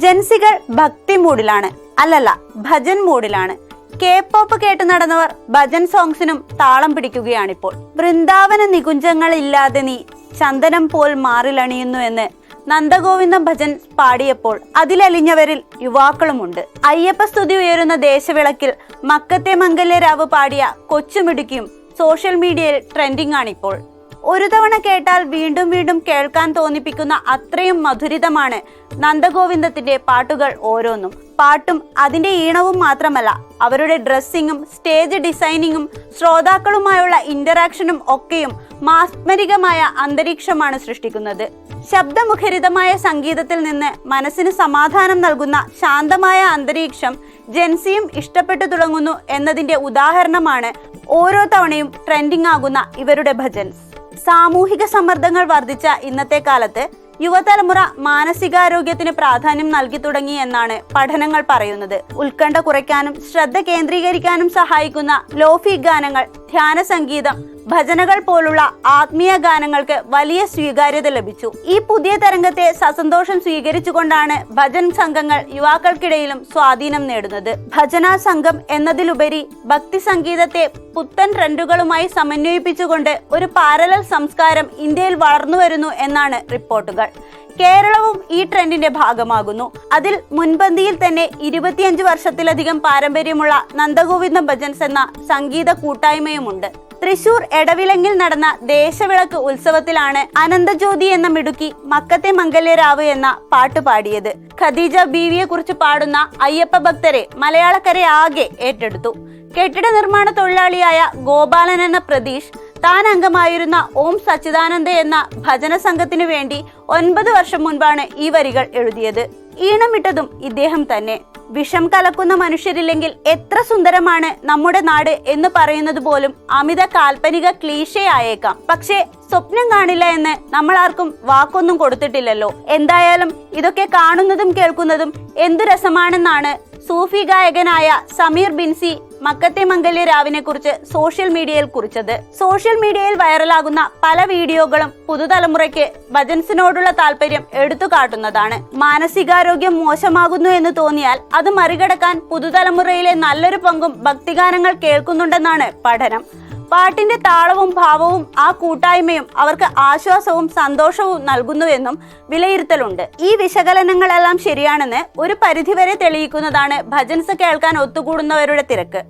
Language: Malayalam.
ജൻസികൾ ഭക്തി മൂഡിലാണ്, അല്ലല്ല ഭജൻ മൂഡിലാണ്. K-pop കേട്ട് നടന്നവർ ഭജൻ സോങ്സിനും താളം പിടിക്കുകയാണിപ്പോൾ. വൃന്ദാവന നികുഞ്ചങ്ങളില്ലാതെ നീ ചന്ദനം പോൽ മാറിലണിയുന്നു എന്ന് നന്ദഗോവിന്ദം ഭജൻ പാടിയപ്പോൾ അതിലലിഞ്ഞവരിൽ യുവാക്കളുമുണ്ട്. അയ്യപ്പ സ്തുതി ഉയരുന്ന ദേശവിളക്കിൽ മക്കത്തെ മംഗല്യരാവ് പാടിയ കൊച്ചുമിടുക്കിയും സോഷ്യൽ മീഡിയയിൽ ട്രെൻഡിംഗ് ആണിപ്പോൾ. ഒരു തവണ കേട്ടാൽ വീണ്ടും വീണ്ടും കേൾക്കാൻ തോന്നിപ്പിക്കുന്ന അത്രയും മധുരിതമാണ് നന്ദഗോവിന്ദത്തിന്റെ പാട്ടുകൾ ഓരോന്നും. പാട്ടും അതിന്റെ ഈണവും മാത്രമല്ല, അവരുടെ ഡ്രസ്സിങ്ങും സ്റ്റേജ് ഡിസൈനിങ്ങും ശ്രോതാക്കളുമായുള്ള ഇന്ററാക്ഷനും ഒക്കെയും മാസ്മരികമായ അന്തരീക്ഷമാണ് സൃഷ്ടിക്കുന്നത്. ശബ്ദമുഖരിതമായ സംഗീതത്തിൽ നിന്ന് മനസ്സിന് സമാധാനം നൽകുന്ന ശാന്തമായ അന്തരീക്ഷം ജൻസിയും ഇഷ്ടപ്പെട്ടു തുടങ്ങുന്നു എന്നതിന്റെ ഉദാഹരണമാണ് ഓരോ തവണയും ട്രെൻഡിംഗ് ആകുന്ന ഇവരുടെ ഭജൻസ്. സാമൂഹിക സമ്മർദ്ദങ്ങൾ വർദ്ധിച്ച ഇന്നത്തെ കാലത്ത് യുവതലമുറ മാനസികാരോഗ്യത്തിന് പ്രാധാന്യം നൽകി തുടങ്ങി എന്നാണ് പഠനങ്ങൾ പറയുന്നത്. ഉത്കണ്ഠ കുറയ്ക്കാനും ശ്രദ്ധ കേന്ദ്രീകരിക്കാനും സഹായിക്കുന്ന ലോഫി ഗാനങ്ങൾ, ധ്യാന സംഗീതം, ഭജനകൾ പോലുള്ള ആത്മീയ ഗാനങ്ങൾക്ക് വലിയ സ്വീകാര്യത ലഭിച്ചു. ഈ പുതിയ തരംഗത്തെ സസന്തോഷം സ്വീകരിച്ചുകൊണ്ടാണ് ഭജൻ സംഘങ്ങൾ യുവാക്കൾക്കിടയിലും സ്വാധീനം നേടുന്നത്. ഭജന സംഘം എന്നതിലുപരി ഭക്തി സംഗീതത്തെ പുത്തൻ ട്രെൻഡുകളുമായി സമന്വയിപ്പിച്ചുകൊണ്ട് ഒരു പാരലൽ സംസ്കാരം ഇന്ത്യയിൽ വളർന്നു വരുന്നു എന്നാണ് റിപ്പോർട്ടുകൾ. കേരളവും ഈ ട്രെൻഡിന്റെ ഭാഗമാകുന്നു. അതിൽ മുൻപന്തിയിൽ തന്നെ 25 വർഷത്തിലധികം പാരമ്പര്യമുള്ള നന്ദഗോവിന്ദം ഭജൻസ് എന്ന സംഗീത കൂട്ടായ്മയുമുണ്ട്. തൃശൂർ എടവിലങ്ങിൽ നടന്ന ദേശവിളക്ക് ഉത്സവത്തിലാണ് അനന്തജ്യോതി എന്ന മിടുക്കി മക്കത്തെ മംഗല്യരാവ് എന്ന പാട്ട് പാടിയത്. ഖദീജ ബീവിയെ കുറിച്ച് പാടുന്ന അയ്യപ്പ ഭക്തരെ മലയാളക്കരയാകെ ഏറ്റെടുത്തു. കെട്ടിട നിർമ്മാണ തൊഴിലാളിയായ ഗോപാലൻ എന്ന പ്രതീഷ് താൻ അംഗമായിരുന്ന ഓം സച്ചിദാനന്ദ എന്ന ഭജന സംഘത്തിനു വേണ്ടി 9 വർഷം മുൻപാണ് ഈ വരികൾ എഴുതിയത്. ഈണമിട്ടതും ഇദ്ദേഹം തന്നെ. വിഷം കലക്കുന്ന മനുഷ്യരില്ലെങ്കിൽ എത്ര സുന്ദരമാണ് നമ്മുടെ നാട് എന്ന് പറയുന്നത് പോലും അമിത കാൽപ്പനിക ക്ലീശയായേക്കാം. പക്ഷേ സ്വപ്നം കാണില്ല എന്ന് നമ്മൾ ആർക്കും വാക്കൊന്നും കൊടുത്തിട്ടില്ലല്ലോ. എന്തായാലും ഇതൊക്കെ കാണുന്നതും കേൾക്കുന്നതും എന്തു രസമാണെന്നാണ് സൂഫി ഗായകനായ സമീർ ബിൻസി മക്കത്തെ മംഗല്യരാവിനെ കുറിച്ച് സോഷ്യൽ മീഡിയയിൽ കുറിച്ചത്. സോഷ്യൽ മീഡിയയിൽ വൈറലാകുന്ന പല വീഡിയോകളും പുതുതലമുറയ്ക്ക് ഭജൻസിനോടുള്ള താല്പര്യം എടുത്തു കാട്ടുന്നതാണ്. മാനസികാരോഗ്യം മോശമാകുന്നു എന്ന് തോന്നിയാൽ അത് മറികടക്കാൻ പുതുതലമുറയിലെ നല്ലൊരു പങ്കും ഭക്തിഗാനങ്ങൾ കേൾക്കുന്നുണ്ടെന്നാണ് പഠനം. പാട്ടിന്റെ താളവും ഭാവവും ആ കൂട്ടായ്മയും അവർക്ക് ആശ്വാസവും സന്തോഷവും നൽകുന്നുവെന്നും വിലയിരുത്തലുണ്ട്. ഈ വിശകലനങ്ങളെല്ലാം ശരിയാണെന്ന് ഒരു പരിധിവരെ തെളിയിക്കുന്നതാണ് ഭജൻസ് കേൾക്കാൻ ഒത്തുകൂടുന്നവരുടെ തിരക്ക്.